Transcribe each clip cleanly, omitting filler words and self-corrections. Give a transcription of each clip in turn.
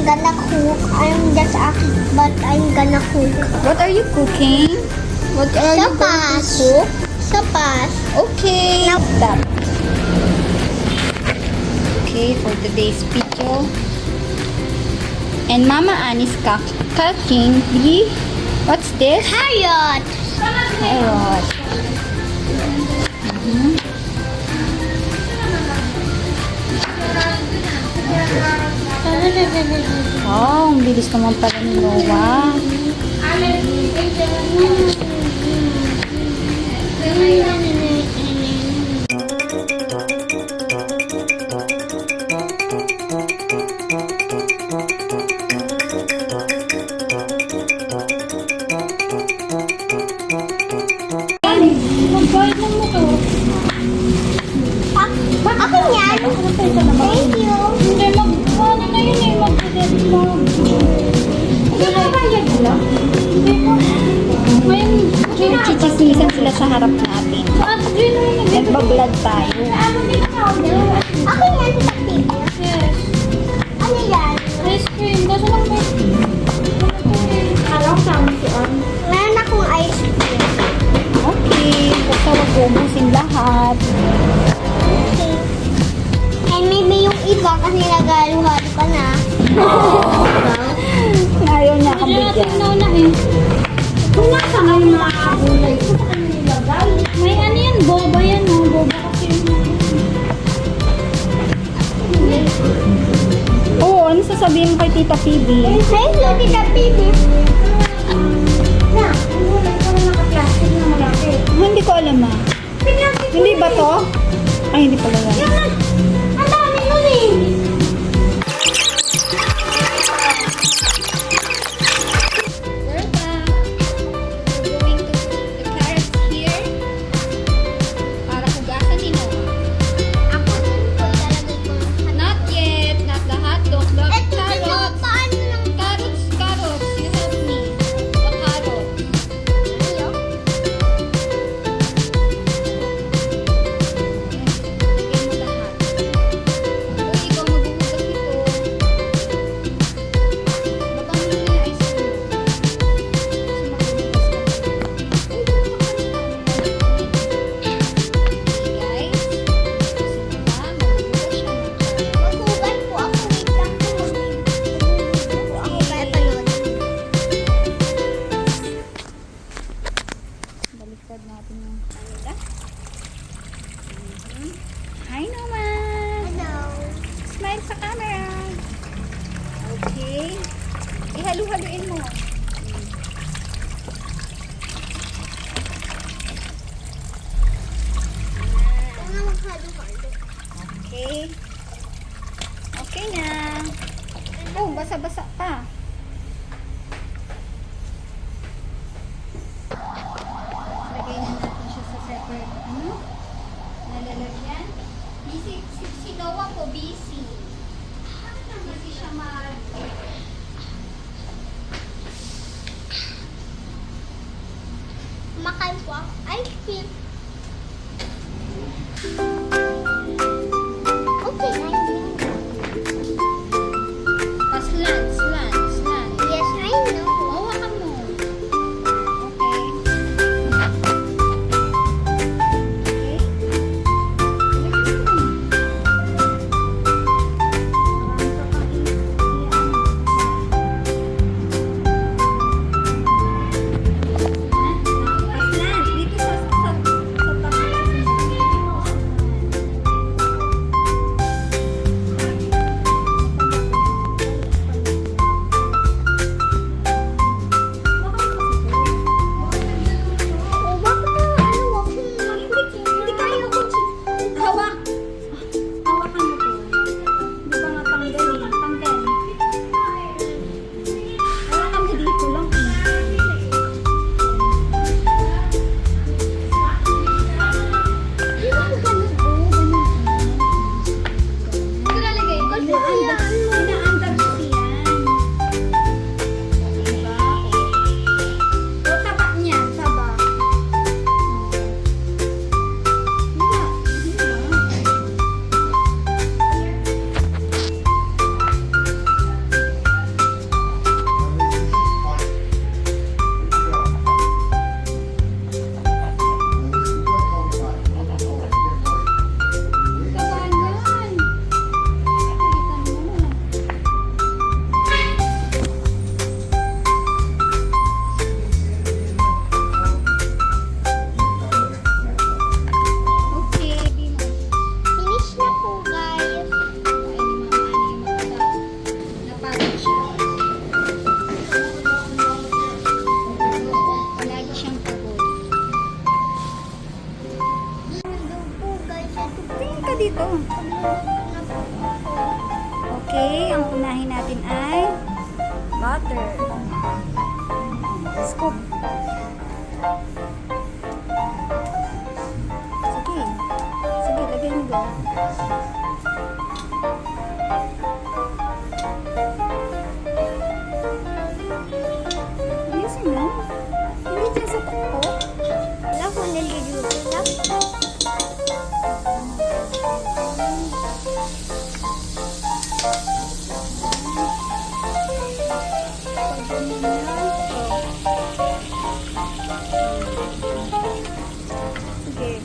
gonna cook. I'm just a kid, but I'm gonna cook. What are you cooking? What are you going to Sopas. cook? Sopas. Okay. Now- Stop. Okay, for today's video. And Mama Ann is cooking the... What's this? Carrot. Carrot. Oh, ang bilis naman pala ni Noah. Akin yan. Thank you. Hindi, ano na yun eh, mag-dead mo. Hindi mo bayad lang? Hindi mo. Ngayon, chichismisan sila sa harap natin. At yun na yun, nagbablog tayo. Akin yan, sa tip. Yes. Ano yan? Ice cream. Kaso lang ba? Parang samsuan. Meron akong ice cream. Okay. Basta wag ubusin lahat. Okay. And maybe yung iba kasi nagaluhalo ka na. Ayaw niya kabigyan. na eh. Kung nasa ngayon mga gulay, ito pa kami nilagay. May ano yan, boba yan, oh. Boba kasi yun. Oo, ano sasabihin mo kay Tita Phoebe? Hello, Tita Bibi. Na, ang gulay ko na naka-plastic na malaki. Hindi ko alam ah. Hindi ba to? Ay, hindi pala yan. Yan na! Ang dami nun eh! We're back. We're going to put the carrots here. Para hugasan ni Noah. Ako din po ilalagay ko. Not yet. Not the hot dog. The Ito, carrots. paano lang? Carrots. You help me. The carrots. Ayo. Lagyan mo lahat. Uy, ikaw maghuhugas ito. Babangin mo na yung ice cream. Kasi maghuhugas ka. Uy, okay guys. Gusto mo ba? Maghuhugas siya ng carrots. Maghugas po ako. Wait lang po. Maghugas po ako. Kaya panood. Baliktad natin yung kanila. Hi, Noah! Hello. Smile sa camera! Okay. Ihalo-haluin mo. Ito nga maghalo-halo. Okay. Okay na. Oh, basa-basa pa. Lagay na natin siya sa separate, nalalagyan. Si Noah po, busy. Busy siya Makain po ako. Ice cream. Okay, 9 minutes. Slants. unahin natin ay butter. Scoop. Sige. Sige, lagay mo doon. Ayusin mo. Hindi dyan sa takpo. Wala ko naliligo lang. Sige.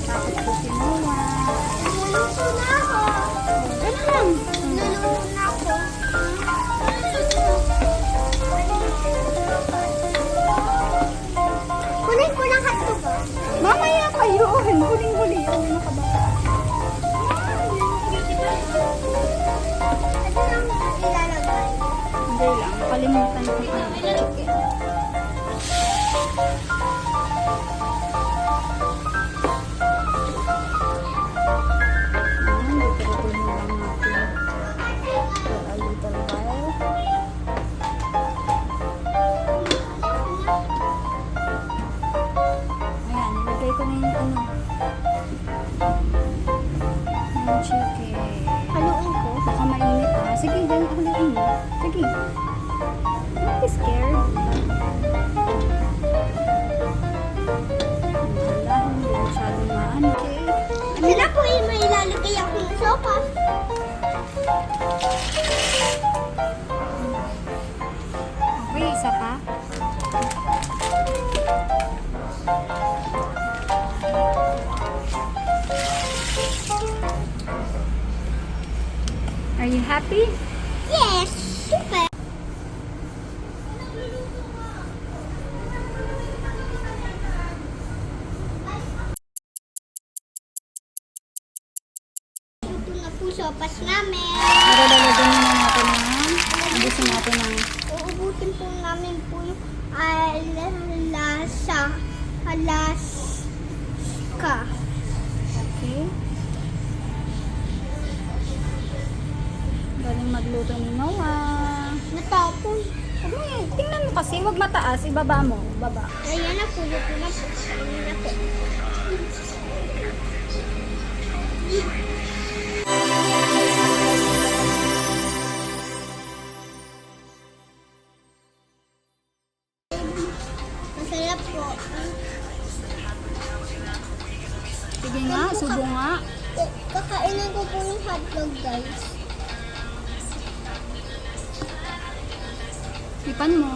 Tapos ko sinuwa. Naluluto na ako. Ganun. Naluluto na ako. Kunin ko ng hotdog ba? Mamaya pa yun. Huling-huli yun. Ano ka ba? Ito lang ilalagay. Hindi lang. Nakalimutan ko pa ng chicken. Ayan, dito na lang natin. For a little while. Ayan, nilagay ko na yung ano. Yung chicken. Haluin ko. Baka mainit ah. Sige, dyan haluin mo. Sige. Don't be scared. Wala, hindi masyadong maano. Okay. Sila po yung may ilalagay akong sopa. Okay, isa pa. Are you happy? Yes! Super! Ito na po sopas namin. Nalalagyan muna natin ng ubusin natin ng Uubutin po namin po yung Alaska. okay. Galing magluto ni Noah. Natapon. Tingnan mo kasi, wag mataas, ibaba mo, baba. Ayan na po, luto na po. Ayan na po. Masarap po. Sige nga, subo nga. Kakainin ko po yung hotdog, guys. Ipan mo.